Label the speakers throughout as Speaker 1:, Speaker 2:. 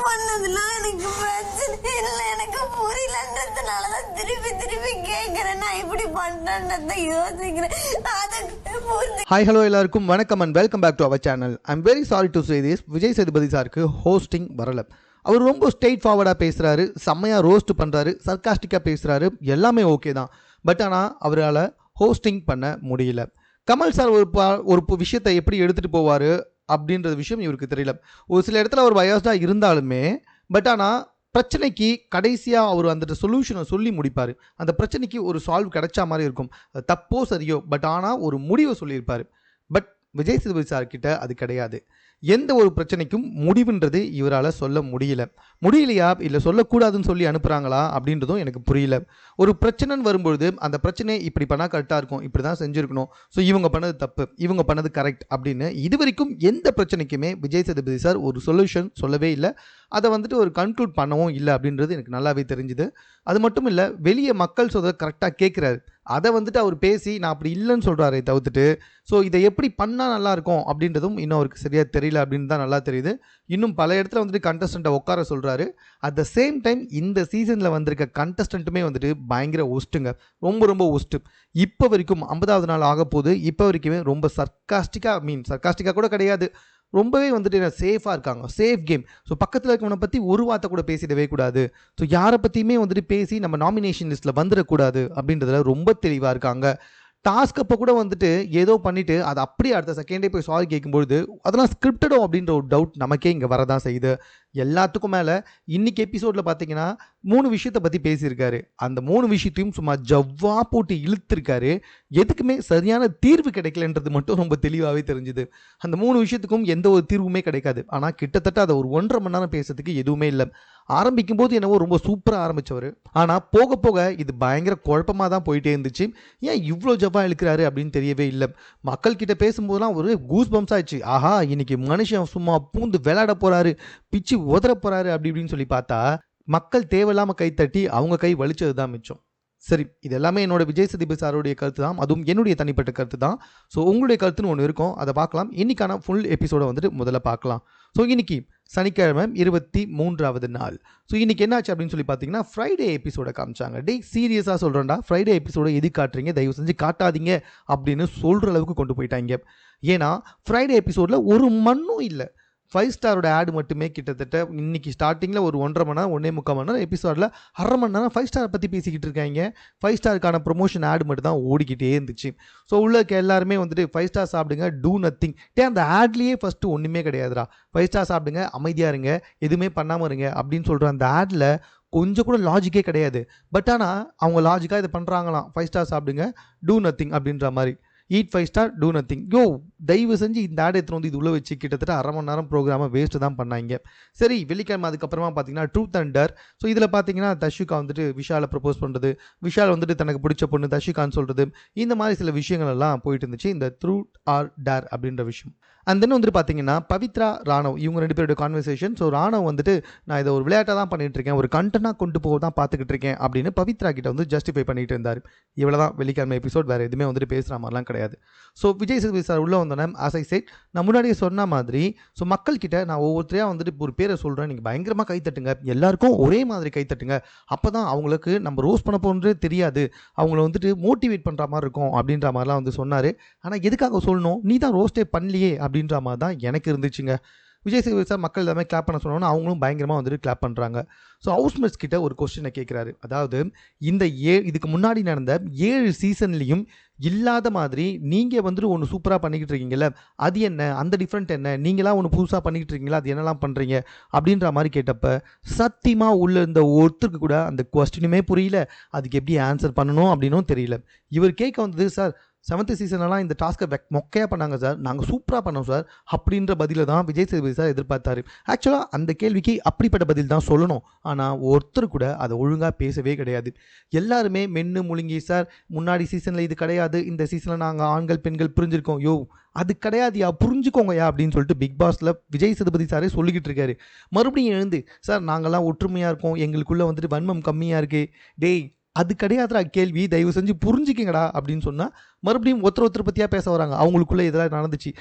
Speaker 1: பண்ணதுலாம் எனக்கு பிரச்சனை இல்லை, எனக்கு புரியலன்றதுனாலதான் திருப்பி திருப்பி கேட்கிறேன். நான் இப்படி பண்றேன்னு யோசிக்கிறேன்.
Speaker 2: ஹாய் ஹலோ எல்லாருக்கும் வணக்கம் and welcome back to our channel. I'm very sorry to say this. Vijay Sethupathi சாருக்கு ஹோஸ்டிங் வரல. அவர் ரொம்ப ஸ்ட்ரெயிட் ஃபார்வர்டாக பேசுகிறாரு, செம்மையாக ரோஸ்ட் பண்ணுறாரு, சர்காஸ்டிக்காக பேசுகிறாரு, எல்லாமே ஓகே தான். பட் ஆனால் அவரால் ஹோஸ்டிங் பண்ண முடியல. கமல் சார் ஒரு விஷயத்தை எப்படி எடுத்துகிட்டு போவார் அப்படின்ற விஷயம் இவருக்கு தெரியல. ஒரு சில இடத்துல அவர் பயாஸ்டாக இருந்தாலுமே பட் ஆனால் பிரச்சனைக்கு கடைசியாக அவர் அந்த சொல்யூஷனை சொல்லி முடிப்பார். அந்த பிரச்சனைக்கு ஒரு சால்வ் கிடைச்சா மாதிரி இருக்கும். அது தப்போ சரியோ பட் ஆனால் ஒரு முடிவை சொல்லியிருப்பார். பட் விஜய் சேதுபதி சார்கிட்ட அது கிடையாது. எந்த ஒரு பிரச்சனைக்கும் முடிவுன்றது இவரால் சொல்ல முடியலையா இல்லை சொல்லக்கூடாதுன்னு சொல்லி அனுப்புகிறாங்களா அப்படின்றதும் எனக்கு புரியல. ஒரு பிரச்சனைன்னு வரும்பொழுது அந்த பிரச்சனையை இப்படி பண்ணால் கரெக்டாக இருக்கும், இப்படி தான் செஞ்சுருக்கணும், ஸோ இவங்க பண்ணது தப்பு, இவங்க பண்ணது கரெக்ட் அப்படின்னு இது வரைக்கும் எந்த பிரச்சனைக்குமே விஜய் சேதுபதி சார் ஒரு சொல்யூஷன் சொல்லவே இல்லை. அதை ஒரு கன்க்ளூட் பண்ணவும் இல்லை அப்படின்றது எனக்கு நல்லாவே தெரிஞ்சுது. அது மட்டும் இல்லை, வெளியே மக்கள் சொல்றதை கரெக்டாக கேட்குறாரு. அதை அவர் பேசி நான் அப்படி இல்லைன்னு சொல்கிறாரே தவிர்த்துட்டு ஸோ இதை எப்படி பண்ணால் நல்லாயிருக்கும் அப்படின்றதும் இன்னும் அவருக்கு சரியாக தெரியல அப்படின்னு தான் நல்லா தெரியுது. இன்னும் பல இடத்துல கண்டஸ்டண்ட்டை உட்கார சொல்கிறாரு. அட் த சேம் டைம் இந்த சீசனில் வந்திருக்க கண்டஸ்டண்ட்டுமே பயங்கர ஒஸ்ட்டுங்க, ரொம்ப ஒஸ்ட்டு. இப்போ வரைக்கும் 50வது நாள் ஆக போகுது. இப்போ வரைக்குமே ரொம்ப சர்க்காஸ்டிக்காக கூட கிடையாது, ரொம்பவே சேஃபாக இருக்காங்க, சேஃப் கேம். ஸோ பக்கத்தில் இருக்கவனை பற்றி ஒரு வார்த்தை கூட பேசிடவே கூடாது, ஸோ யாரை பற்றியுமே பேசி நம்ம நாமினேஷன் லிஸ்ட்டில் வந்துடக்கூடாது அப்படின்றதுல ரொம்ப தெளிவாக இருக்காங்க. டாஸ்க் அப்போ கூட ஏதோ பண்ணிவிட்டு அதை அப்படியே அடுத்த செகண்டே போய் சாரி கேட்கும்பொழுது அதெல்லாம் ஸ்கிரிப்டடோ அப்படின்ற ஒரு டவுட் நமக்கே இங்கே வரதான் செய்யுது. எல்லாத்துக்கும் மேலே இன்றைக்கி எபிசோடில் பார்த்தீங்கன்னா 3 விஷயத்தை பற்றி பேசியிருக்காரு. அந்த 3 விஷயத்தையும் சும்மா ஜவ்வா போட்டு இழுத்துருக்காரு. எதுக்குமே சரியான தீர்வு கிடைக்கலன்றது மட்டும் ரொம்ப தெளிவாகவே தெரிஞ்சுது. அந்த 3 விஷயத்துக்கும் எந்த ஒரு தீர்வுமே கிடைக்காது. ஆனால் கிட்டத்தட்ட அதை ஒரு 1.5 மணி நேரம் பேசுறதுக்கு எதுவுமே இல்லை. ஆரம்பிக்கும் போது என்னவோ ரொம்ப சூப்பராக ஆரம்பித்தவர், ஆனால் போக போக இது பயங்கர குழப்பமாக தான் போயிட்டே இருந்துச்சு. ஏன் இவ்வளோ ஜவ்வா இழுக்கிறாரு அப்படின்னு தெரியவே இல்லை. மக்கள்கிட்ட பேசும்போதெல்லாம் ஒரு கூஸ் பம்ஸ் ஆயிடுச்சு. ஆஹா, இன்னைக்கு மனுஷன் சும்மா பூந்து விளையாட போகிறாரு, பிச்சு உதற போகிறாரு அப்படி இப்படின்னு சொல்லி பார்த்தா மக்கள் தேவையில்லாமல் கை தட்டி அவங்க கை வலிச்சது தான் மிச்சம். சரி, இது எல்லாமே என்னோட விஜய் சேதுபதி சாருடைய கருத்து தான், அதுவும் என்னுடைய தனிப்பட்ட கருத்து தான். ஸோ உங்களுடைய கருத்துன்னு ஒன்று இருக்கும், அதை பார்க்கலாம். இன்னைக்கான ஃபுல் எபிசோடை முதல்ல பார்க்கலாம். ஸோ இன்னைக்கு சனிக்கிழமை 23வது நாள். ஸோ இன்றைக்கி என்னாச்சு அப்படின்னு சொல்லி பார்த்தீங்கன்னா ஃப்ரைடே எபிசோடை காமிச்சாங்க. சீரியஸாக சொல்கிறேன்டா, ஃப்ரைடே எபிசோடை எது காட்டுறீங்க, தயவு செஞ்சு காட்டாதீங்க அப்படின்னு சொல்கிற அளவுக்கு கொண்டு போயிட்டாங்க. ஏன்னா ஃப்ரைடே எபிசோடில் ஒரு மண்ணும் இல்லை. 5 ஸ்டாரோட ஆடு மட்டுமே கிட்டத்தட்ட இன்றைக்கி ஸ்டார்டிங்கில் ஒரு 1.5 மணி நேரம் 1.25 மணி நேரம் எபிசோடில் 1/2 மணி நேரம் 5 ஸ்டாரை பற்றி பேசிக்கிட்டு இருக்காங்க. 5 ஸ்டாருக்கான ப்ரொமோஷன் ஆடு மட்டும் தான் ஓடிக்கிட்டே இருந்துச்சு. ஸோ உள்ள இருக்க எல்லாருமே 5 ஸ்டார் சாப்பிடுங்க, டூ நத்திங். அந்த ஆட்லேயே ஃபஸ்ட்டு ஒன்றுமே கிடையாதுடா. 5 ஸ்டார் சாப்பிடுங்க, அமைதியாக இருங்க, எதுவுமே பண்ணாமல் இருங்க அப்படின்னு சொல்கிற அந்த ஆடில் கொஞ்சம் கூட லாஜிக்கே கிடையாது. பட் ஆனால் அவங்க லாஜிக்காக இதை பண்ணுறாங்களாம். 5 ஸ்டார் சாப்பிடுங்க, டூ நத்திங் அப்படின்ற மாதிரி. Eat 5 star, two nothing. தயவு செஞ்சு இந்த ஆட் எடுத்துகிட்டு இது உள்ள வச்சு கிட்டத்தட்ட 1/2 மணி நேரம் ப்ரோக்ராமை வேஸ்ட்டு தான் பண்ணாங்க. சரி, வெள்ளிக்கிழமை அதுக்கப்புறமா பார்த்தீங்கன்னா ட்ரூத் அண்ட் டேர். ஸோ இதில் பார்த்தீங்கன்னா தஷிகா விஷாலை ப்ரப்போஸ் பண்ணுறது, விஷால் தனக்கு பிடிச்ச பொண்ணு தஷிகான்னு சொல்கிறது, இந்த மாதிரி சில விஷயங்கள் எல்லாம் போயிட்டு இருந்துச்சு இந்த ட்ரூத் ஆர் டேர் அப்படின்ற விஷயம். அண்ட் தென் பார்த்தீங்கன்னா பவித்ரா, ராணவ் இவங்க 2 பேரோட கான்வர்சேஷன். ஸோ ராணவ் நான் இதை ஒரு விளையாட்டாக தான் பண்ணிட்டு இருக்கேன், ஒரு கண்டென்ட்டாக கொண்டு போக தான் பார்த்துக்கிட்டு இருக்கேன் அப்படின்னு பவித்ரா கிட்ட ஜஸ்டிஃபை பண்ணிட்டு இருந்தார். இவ்வளோ தான் வெள்ளிக்கிழமை எபிசோட், வேறு எதுவுமே பேசுகிற மாதிரிலாம் கிடையாது. ஸோ விஜய் சேதுபதி சார் உள்ளே வந்தோன்னே ஆஸ் ஐ செட், நான் முன்னாடியே சொன்ன மாதிரி ஸோ மக்கள்கிட்ட நான் ஒவ்வொருத்தரையாக ஒரு பேரை சொல்கிறேன், நீங்கள் பயங்கரமாக கைத்தட்டுங்க, எல்லாருக்கும் ஒரே மாதிரி கைத்தட்டுங்க, அப்போ தான் அவங்களுக்கு நம்ம ரோஸ்ட் பண்ண போன்றே தெரியாது, அவங்கள மோட்டிவேட் பண்ணுற மாதிரி இருக்கும் அப்படின்ற மாதிரிலாம் சொன்னார். ஆனால் எதுக்காக சொல்லணும், நீ தான் ரோஸ்டே பண்ணலையே அப்படின்ற மாதிரி தான் எனக்கு இருந்துச்சுங்க. விஜய் சேதுபதி சார் மக்கள் எல்லாமே கிளாப் பண்ண சொன்னோன்னா அவங்களும் பயங்கரமாக கிளாப் பண்ணுறாங்க. ஸோ ஹவுஸ்மேட்ஸ் கிட்ட ஒரு கொஸ்டினை கேட்குறாரு. அதாவது இந்த இதுக்கு முன்னாடி நடந்த 7 சீசன்லேயும் இல்லாத மாதிரி நீங்கள் ஒன்று சூப்பராக பண்ணிக்கிட்டு இருக்கீங்கல்ல, அது என்ன, அந்த டிஃப்ரெண்ட் என்ன, நீங்களாம் ஒன்று புதுசாக பண்ணிக்கிட்டு இருக்கீங்களா, அது என்னெல்லாம் பண்ணுறீங்க அப்படின்ற மாதிரி கேட்டப்போ சத்தியமாக உள்ள இந்த ஒருத்தருக்கு கூட அந்த கொஸ்டினுமே புரியல, அதுக்கு எப்படி ஆன்சர் பண்ணணும் அப்படின்னும் தெரியல. இவர் கேட்க சார் 7th சீசன்லாம் இந்த டாஸ்க்கை மொக்கையாக பண்ணாங்க சார், நாங்கள் சூப்பராக பண்ணோம் சார் அப்படின்ற பதில தான் விஜய் சேதுபதி சார் எதிர்பார்த்தாரு. ஆக்சுவலாக அந்த கேள்விக்கு அப்படிப்பட்ட பதில் தான் சொல்லணும். ஆனால் ஒருத்தர் கூட அதை ஒழுங்காக பேசவே கிடையாது. எல்லாருமே மென்னு முழுங்கி, சார் முன்னாடி சீசனில் இது கிடையாது, இந்த சீசனில் நாங்கள் ஆண்கள் பெண்கள் புரிஞ்சிருக்கோம், அது கிடையாதுயா, புரிஞ்சுக்கோங்கயா அப்படின்னு சொல்லிட்டு பிக் பாஸில் விஜய் சேதுபதி சாரே சொல்லிக்கிட்டு இருக்காரு. மறுபடியும் எழுந்து, சார் நாங்கள்லாம் ஒற்றுமையாக இருக்கோம், எங்களுக்குள்ளே வன்மம் கம்மியாக இருக்குது, அது கிடையாதுடா கேள்வி, தயவு செஞ்சு புரிஞ்சுக்கிங்கடா அப்படின்னு சொன்னால் மறுபடியும் ஒருத்தர் பற்றியாக பேச வராங்க, அவங்களுக்குள்ளே இதெல்லாம் நடந்துச்சு.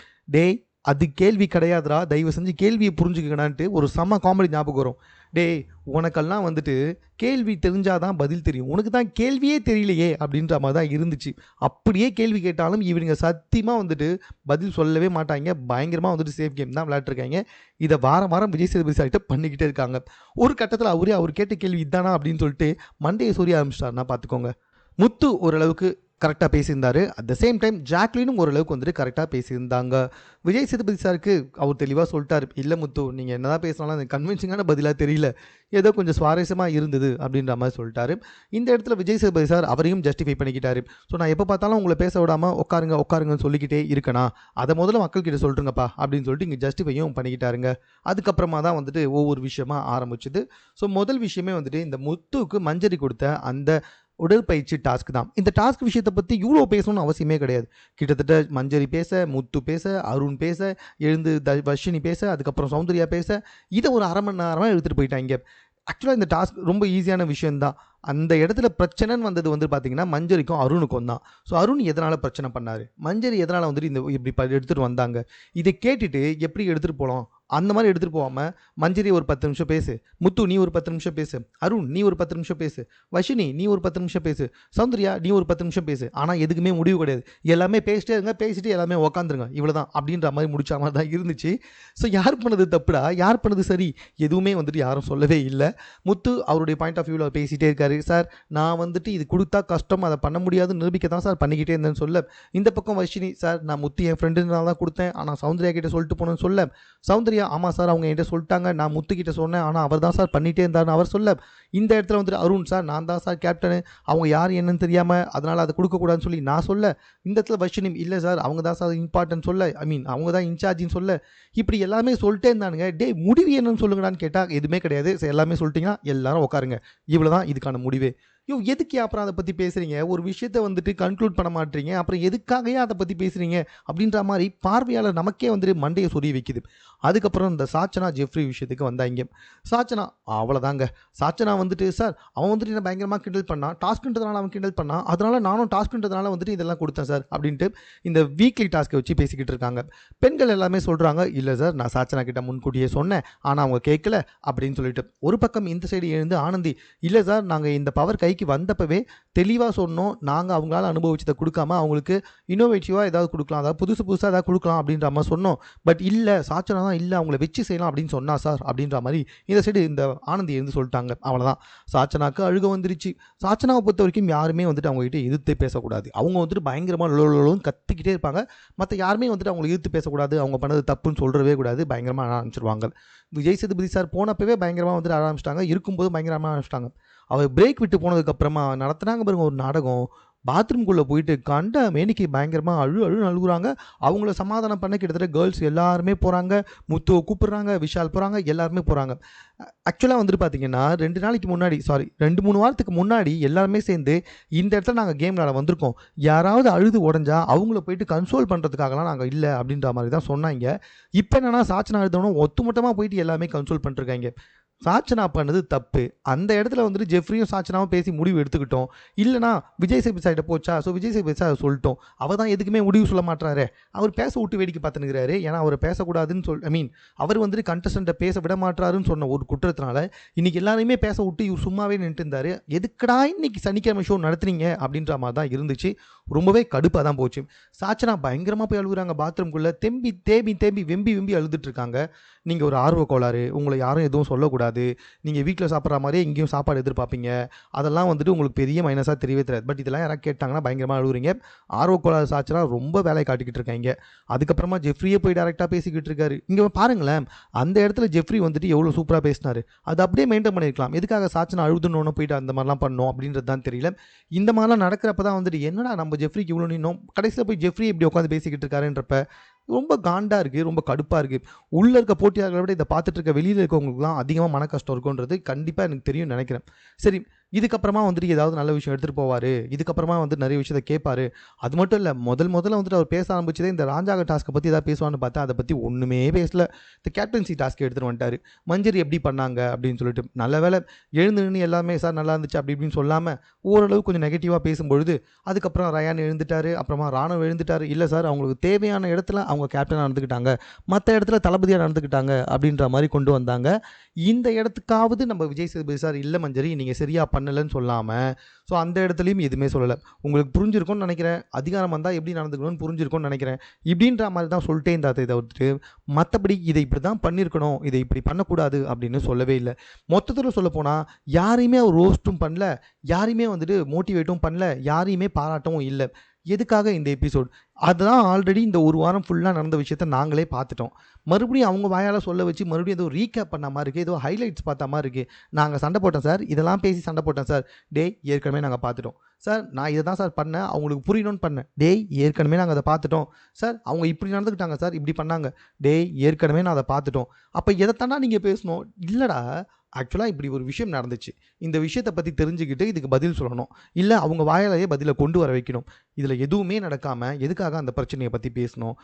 Speaker 2: அது கேள்வி கிடையாதுடா, தயவு செஞ்சு கேள்வியை புரிஞ்சுக்கணான்ட்டு ஒரு செம்ம காமெடி ஞாபகம் வரும். டேய் உனக்கெல்லாம் வந்துட்டு கேள்வி தெரிஞ்சாதான் பதில் தெரியும், உனக்கு தான் கேள்வியே தெரியலையே அப்படின்ற மாதிரி தான் இருந்துச்சு. அப்படியே கேள்வி கேட்டாலும் இவனுங்க சத்தியமாக வந்துட்டு பதில் சொல்லவே மாட்டாங்க. பயங்கரமாக வந்துட்டு சேஃப் கேம் தான் விளையாட்டுருக்காங்க. இதை வாரம் வாரம் விஜய் சேதுபதி சார்கிட்ட பண்ணிக்கிட்டே இருக்காங்க. ஒரு கட்டத்தில் அவர் கேட்ட கேள்வி இதானா அப்படின்னு சொல்லிட்டு மண்டையை சொரிய ஆரம்பிச்சிட்டாருன்னா பார்த்துக்கோங்க. முத்து ஓரளவுக்கு கரெக்டாக பேசியிருந்தார். அட் த சேம் டைம் ஜாக்லினும் ஓரளவுக்கு வந்துட்டு கரெக்டாக பேசியிருந்தாங்க. விஜய் சேதுபதி சாருக்கு அவர் தெளிவாக சொல்லிட்டார், இல்லை முத்து நீங்கள் என்ன தான் பேசினாலும் அந்த கன்வின்சிங்கான பதிலாக தெரியல, ஏதோ கொஞ்சம் சுவாரஸ்யமாக இருந்தது அப்படின்ற மாதிரி சொல்லிட்டாரு. இந்த இடத்துல விஜய் சேதுபதி சார் அவரையும் ஜஸ்டிஃபை பண்ணிக்கிட்டாரு. ஸோ நான் எப்போ பார்த்தாலும் உங்களை பேச விடாமல் உட்காருங்கன்னு சொல்லிக்கிட்டே இருக்கேனா, அதை முதல்ல மக்கள்கிட்ட சொல்லிட்டுங்கப்பா அப்படின்னு சொல்லிட்டு இங்கே ஜஸ்டிஃபையும் பண்ணிக்கிட்டாருங்க. அதுக்கப்புறமா தான் வந்துட்டு ஒவ்வொரு விஷயமா ஆரம்பிச்சுது. ஸோ முதல் விஷயமே வந்துட்டு இந்த முத்துவுக்கு மஞ்சரி கொடுத்த அந்த உடற்பயிற்சி டாஸ்க் தான். இந்த டாஸ்க் விஷயத்தை பற்றி இவ்வளோ பேசணும்னு அவசியமே கிடையாது. கிட்டத்தட்ட மஞ்சரி பேச, முத்து பேச, அருண் பேச, எழுந்து வர்ஷினி பேச, அதுக்கப்புறம் சௌந்தர்யா பேச, இதை ஒரு அரை மணி நேரமாக எடுத்துகிட்டு போயிட்டாங்க. ஆக்சுவலாக இந்த டாஸ்க் ரொம்ப ஈஸியான விஷயந்தான். அந்த இடத்துல பிரச்சனைன்னு வந்தது வந்து பார்த்தீங்கன்னா மஞ்சரிக்கும் அருணுக்கும் தான். ஸோ அருண் எதனால் பிரச்சனை பண்ணார், மஞ்சரி எதனால் வந்துட்டு இந்த இப்படி எடுத்துகிட்டு வந்தாங்க, இதை கேட்டுட்டு எப்படி எடுத்துகிட்டு போகலாம் அந்த மாதிரி எடுத்துகிட்டு போகாமல் மஞ்சரி ஒரு 10 நிமிஷம் பேசு, முத்து நீ ஒரு 10 நிமிஷம் பேசு, அருண் நீ ஒரு 10 நிமிஷம் பேசு, வஷினி நீ ஒரு 10 நிமிஷம் பேசு, சௌந்தர்யா நீ ஒரு 10 நிமிஷம் பேசு. ஆனால் எதுக்குமே முடிவு கிடையாது. எல்லாமே பேசிட்டே இருங்க, பேசிட்டு எல்லாமே உக்காந்துருங்க, இவ்வளோதான் அப்படின்ற மாதிரி முடிச்ச மாதிரி தான் இருந்துச்சு. ஸோ யார் பண்ணது தப்புடா, யார் பண்ணது சரி, எதுவுமே வந்துட்டு யாரும் சொல்லவே இல்லை. முத்து அவருடைய பாயிண்ட் ஆஃப் வியூவில் பேசிகிட்டே இருக்காரு. சார் நான் வந்துட்டு இது கொடுத்தா கஷ்டம், அதை பண்ண முடியாதுன்னு நிரூபிக்க தான் சார் பண்ணிக்கிட்டே இருந்தேன்னு சொல்ல, இந்த பக்கம் வர்ஷினி சார் நான் முத்து என் ஃப்ரெண்டுனால தான் கொடுத்தேன், ஆனால் சௌந்தர்யா கிட்ட சொல்லிட்டு போனேன்னு சொல்ல, சௌந்தர்யா ஆமாம் சார் அவங்க என்கிட்ட சொல்லிட்டாங்க, நான் முத்துக்கிட்ட சொன்னேன், ஆனால் அவர் தான் சார் பண்ணிகிட்டே இருந்தார்னு அவர் சொல்ல, இந்த இடத்துல வந்துட்டு அருண் சார் நான் தான் சார் கேப்டனு, அவங்க யார் என்னன்னு தெரியாமல் அதனால் அதை கொடுக்கக்கூடாதுன்னு சொல்லி நான் சொல்ல, இந்த இடத்துல வர்ஷினி இல்லை சார் அவங்க தான் சார் இம்பார்ட்டன்ட் சொல்ல, அவங்க தான் இன்சார்ஜின்னு சொல்ல, இப்படி எல்லாமே சொல்லிட்டே இருந்தானுங்க. டே முடிவு என்னன்னு சொல்லுங்கடான்னு கேட்டால் எதுவுமே கிடையாது. எல்லாமே சொல்லிட்டீங்கன்னா எல்லாரும் உட்காருங்க, இவ்வளோ தான் இதுக்கான முடிவே. எதுக்கு அப்புறம் அதை பற்றி பேசுகிறீங்க, ஒரு விஷயத்தை வந்துட்டு கன்க்ளூட் பண்ண மாட்டீங்க, அப்புறம் எதுக்காகவே அதை பற்றி பேசுகிறீங்க அப்படின்ற மாதிரி பார்வையாளர் நமக்கே வந்துட்டு மண்டையை சொரிய வைக்குது. அதுக்கப்புறம் இந்த சாச்சனா ஜெஃப்ரி விஷயத்துக்கு வந்தாங்க. சாச்சனா அவ்வளோதாங்க. சாச்சனா வந்துட்டு சார் அவன் வந்துட்டு என்ன பயங்கரமாக கிண்டல் பண்ணான், டாஸ்க்ன்றதுனால அவன் கிண்டல் பண்ணான், அதனால் நானும் டாஸ்க்ன்றதுனால வந்துட்டு இதெல்லாம் கொடுத்தேன் சார் அப்படின்ட்டு இந்த வீக்லி டாஸ்க்கை வச்சு பேசிக்கிட்டு இருக்காங்க. பெண்கள் எல்லாமே சொல்கிறாங்க, இல்லை சார் நான் சாச்சனா கிட்ட முன்கூட்டியே சொன்னேன் ஆனால் அவங்க கேட்கல அப்படின்னு சொல்லிட்டு. ஒரு பக்கம் இந்த சைடு எழுந்து ஆனந்தி, இல்லை சார் நாங்கள் இந்த பவர் கைக்கு வந்தப்பவே தெளிவாக சொன்னோம், நாங்கள் அவங்களால அனுபவிச்சதை கொடுக்காம அவங்களுக்கு இன்னோவேட்டிவாக ஏதாவது கொடுக்கலாம், அதாவது புதுசாக ஏதாவது கொடுக்கலாம் அப்படின்ற மாதிரி சொன்னோம். பட் இல்லை சாச்சனா தான் இல்லை அவங்கள வச்சு செய்யலாம் அப்படின்னு சொன்னா சார் அப்படின்ற மாதிரி இந்த சைடு இந்த ஆனந்தி இருந்து சொல்லிட்டாங்க. அவ்வளோதான், சாச்சனாக்கு அழுக வந்துருச்சு. சாச்சனாவை பொறுத்த வரைக்கும் யாருமே வந்துட்டு அவங்ககிட்ட எதிர்த்து பேசக்கூடாது. அவங்க வந்துட்டு பயங்கரமாக லோன்னு கத்திக்கிட்டே இருப்பாங்க. மற்ற யாருமே வந்துட்டு அவங்களை எதிர்த்து பேசக்கூடாது, அவங்க பண்ணது தப்புன்னு சொல்கிறவே கூடாது, பயங்கரமாக ஆரம்பிச்சிருவாங்க. விஜய் சேதுபதி சார் போனப்பவே பயங்கரமாக வந்துட்டு ஆரம்பிச்சிட்டாங்க, இருக்கும்போது பயங்கரமாக ஆரம்பிச்சிட்டாங்க. அவர் பிரேக் விட்டு போனதுக்கப்புறமா நடத்துனாங்க பாருங்க ஒரு நாடகம், பாத்ரூம்குள்ளே போயிட்டு கண்ட மேனிக்கு பயங்கரமாக அழுன்னு அழுகுறாங்க. அவங்கள சமாதானம் பண்ண கிட்டத்தட்ட கேர்ள்ஸ் எல்லாருமே போகிறாங்க, முத்துவை கூப்பிட்றாங்க, விஷால் போகிறாங்க, எல்லாருமே போகிறாங்க. ஆக்சுவலாக வந்துட்டு பார்த்தீங்கன்னா 2-3 வாரத்துக்கு முன்னாடி எல்லாருமே சேர்ந்து இந்த இடத்துல நாங்கள் கேம் விளாட வந்திருக்கோம், யாராவது அழுது உடஞ்சா அவங்கள போயிட்டு கன்சோல் பண்ணுறதுக்காகலாம் நாங்கள் இல்லை அப்படின்ற மாதிரி தான் சொன்னாங்க. இப்போ என்னன்னா சாச்சனா அழுதவனும் ஒத்துமொட்டமாக போயிட்டு எல்லாமே கன்சோல் பண்ணிருக்காங்க. சாச்சனா பண்ணது தப்பு. அந்த இடத்துல வந்துட்டு ஜெஃப்ரியும் சாச்சனாவும் பேசி முடிவு எடுத்துக்கிட்டோம். இல்லைனா விஜய் சேதுபதி சார்கிட்ட போச்சா, ஸோ விஜய் சேதுபதி சார் சொல்லிட்டோம், அவர் தான் எதுக்குமே முடிவு சொல்ல மாட்டாரு, அவர் பேச விட்டு வேடிக்கை பார்த்துனுக்கிறாரு. ஏன்னா அவர் பேசக்கூடாதுன்னு அவர் வந்துட்டு கண்டஸ்டண்ட்டை பேச விட மாட்டாருன்னு சொன்ன ஒரு குற்றத்தினால இன்றைக்கி எல்லாரையுமே பேச விட்டு இவர் சும்மாவே நின்றுட்டு இருந்தார். எதுக்கடா இன்னைக்கு சனிக்கிழமை ஷோ நடத்துனீங்க அப்படின்ற மாதிரி தான் இருந்துச்சு. ரொம்பவே கடுப்பாக தான் போச்சு. சாச்சனா பயங்கரமாக போய் அழுகுறாங்க பாத்ரூம்குள்ளே, தேம்பி வெம்பி அழுதுட்டு இருக்காங்க. நீங்கள் ஒரு ஆர்வ கோளாறு, உங்களை யாரும் எதுவும் சொல்லக்கூடாது, நீங்கள் வீட்டில் சாப்பிட்ற மாதிரியே இங்கேயும் சாப்பாடு எதிர்பார்ப்பீங்க, அதெல்லாம் வந்துட்டு உங்களுக்கு பெரிய மைனஸாக தெரியவே தெரியாது. பட் இதெல்லாம் யாராவது கேட்டாங்கன்னா பயங்கரமாக அழுகுறீங்க. ஆர்வ கோளாறு சாச்சனா ரொம்ப வேலையை காட்டிக்கிட்டு இருக்காங்க. அதுக்கப்புறமா ஜெஃப்ரியே போய் டேரெக்டாக பேசிக்கிட்டு இருக்காரு. இங்கே பாருங்களேன், அந்த இடத்துல ஜெஃப்ரி வந்துட்டு எவ்வளோ சூப்பராக பேசினார், அது அப்படியே மெயின்டைன் பண்ணியிருக்கலாம். எதுக்காக சாச்சனா அழுதுன்னு போயிட்டு அந்த மாதிரிலாம் பண்ணோம் அப்படின்றது தான் தெரியல. இந்த மாதிரிலாம் நடக்கிறப்ப தான் வந்துட்டு என்னடா நம்ம ஜெஃப்ரிக்கு இவ்வளோ நின்னோம், கடைசியில் போய் ஜெஃப்ரி இப்படி உட்காந்து பேசிக்கிட்டு இருக்காருன்றப்ப ரொம்ப காண்டாக இருக்குது, ரொம்ப கடுப்பாக இருக்குது. உள்ளே இருக்க போட்டியாளர்களை விட இதை பார்த்துட்டு இருக்க வெளியில் இருக்கவங்களுக்குலாம் அதிகமாக மன கஷ்டம் இருக்குன்றது கண்டிப்பாக எனக்கு தெரியும் நினைக்கிறேன். சரி, இதுக்கப்புறமா வந்துட்டு ஏதாவது நல்ல விஷயம் எடுத்துகிட்டு போவார், இதுக்கப்புறமா வந்து நிறைய விஷயத்த கேட்பாரு. அது மட்டும் இல்லை, முதல்ல வந்துட்டு அவர் பேச ஆரம்பிச்சதே இந்த ராஜாங்க டாஸ்க்கை பற்றி ஏதாவது பேசுவான்னு பார்த்தா அதை பற்றி ஒன்றுமே பேசல. இந்த கேப்டன்சி டாஸ்க்கை எடுத்துகிட்டு வந்துட்டார். மஞ்சரி எப்படி பண்ணாங்க அப்படின்னு சொல்லிட்டு, நல்ல வேலை எழுந்து நின்று எல்லாமே சார் நல்லா இருந்துச்சு அப்படி இப்படின்னு சொல்லாமல் ஓரளவு கொஞ்சம் நெகட்டிவாக பேசும்பொழுது, அதுக்கப்புறம் ரயான் எழுந்துட்டார், அப்புறமா ராணுவ எழுந்துட்டார். இல்லை சார், அவங்களுக்கு தேவையான இடத்துல அவங்க கேப்டனாக நடந்துக்கிட்டாங்க, மற்ற இடத்துல தளபதியாக நடந்துக்கிட்டாங்க அப்படின்ற மாதிரி கொண்டு வந்தாங்க. இந்த இடத்துக்காவது நம்ம விஜய் சேதுபதி சார் இல்லை மஞ்சரி நீங்கள் சரியாக பண்ணலைன்னு சொல்லாமல், ஸோ அந்த இடத்துலையும் எதுவுமே சொல்லலை. உங்களுக்கு புரிஞ்சிருக்கும்னு நினைக்கிறேன், அதிகாரம் வந்தால் எப்படி நடந்துக்கணும்னு புரிஞ்சிருக்கும்னு நினைக்கிறேன். இப்படின்ற மாதிரி தான் சொல்லிட்டே இருந்தால் தவிர்த்துட்டு மற்றபடி இதை இப்படி தான் பண்ணியிருக்கணும், இதை இப்படி பண்ணக்கூடாது அப்படின்னு சொல்லவே இல்லை. மொத்தத்தில் சொல்லப்போனால் யாரையுமே அவர் ரோஸ்ட்டும் பண்ணல, யாரையுமே வந்துட்டு மோட்டிவேட்டும் பண்ணல, யாரையுமே பாராட்டவும் இல்லை. எதுக்காக இந்த எபிசோட்? அதுதான் ஆல்ரெடி இந்த ஒரு வாரம் ஃபுல்லாக நடந்த விஷயத்த நாங்களே பார்த்துட்டோம். மறுபடியும் அவங்க வாயால் சொல்ல வச்சு மறுபடியும் ஏதோ ரீகேப் பண்ண மாதிரி இருக்குது, ஏதோ ஹைலைட்ஸ் பார்த்த மாதிரி இருக்குது. நாங்கள் சண்டை போட்டோம் சார், இதெல்லாம் பேசி சண்டை போட்டோம் சார். டேய் ஏற்கனவே நாங்கள் பார்த்துட்டோம் சார், நான் இதை தான் சார் பண்ணேன், அவங்களுக்கு புரியணும்னு பண்ணேன். டேய் ஏற்கனவே நாங்கள் அதை பார்த்துட்டோம் சார், அவங்க இப்படி நடந்துக்கிட்டாங்க சார், இப்படி பண்ணாங்க. டேய் ஏற்கனவே நான் அதை பார்த்துட்டோம். அப்போ எதைத்தானா நீங்கள் பேசணும்? இல்லைடா, ஆக்சுவலாக இப்படி ஒரு விஷயம் நடந்துச்சு, இந்த விஷயத்தை பற்றி தெரிஞ்சுக்கிட்டு இதுக்கு பதில் சொல்லணும், இல்லை அவங்க வாயிலேயே பதிலை கொண்டு வர வைக்கணும். இதில் எதுவுமே நடக்காமல் எதுக்காக அந்த பிரச்சனையை பற்றி பேசணும்,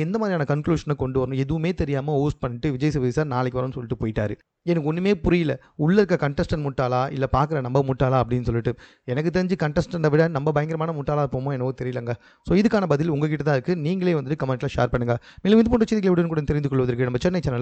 Speaker 2: எந்த மாதிரியான கன்க்ளூஷனை கொண்டு வரணும், எதுவுமே தெரியாமல் ஹோஸ்ட் பண்ணிட்டு விஜய் சேதுபதி சார் நாளைக்கு வரும்னு சொல்லிட்டு போயிட்டாரு. எனக்கு ஒன்றுமே புரியல, உள்ளே இருக்க கண்டஸ்டன்ட் முட்டாளா இல்லை பார்க்குற நம்ம முட்டாளா அப்படின்னு சொல்லிட்டு. எனக்கு தெரிஞ்சு கண்டஸ்டண்ட்டை விட நம்ம பயங்கரமான முட்டாளா இருப்போமோ என்னவோ தெரியலங்க. ஸோ இதுக்கான பதில் உங்ககிட்ட தான் இருக்குது. நீங்களே வந்துட்டு கமெண்ட்டில் ஷேர் பண்ணுங்கள். மேலும் இது போன்ற செய்திகளை உடனுக்குடன் தெரிந்து கொள்வதற்கு நம்ம சென்னை சேனல்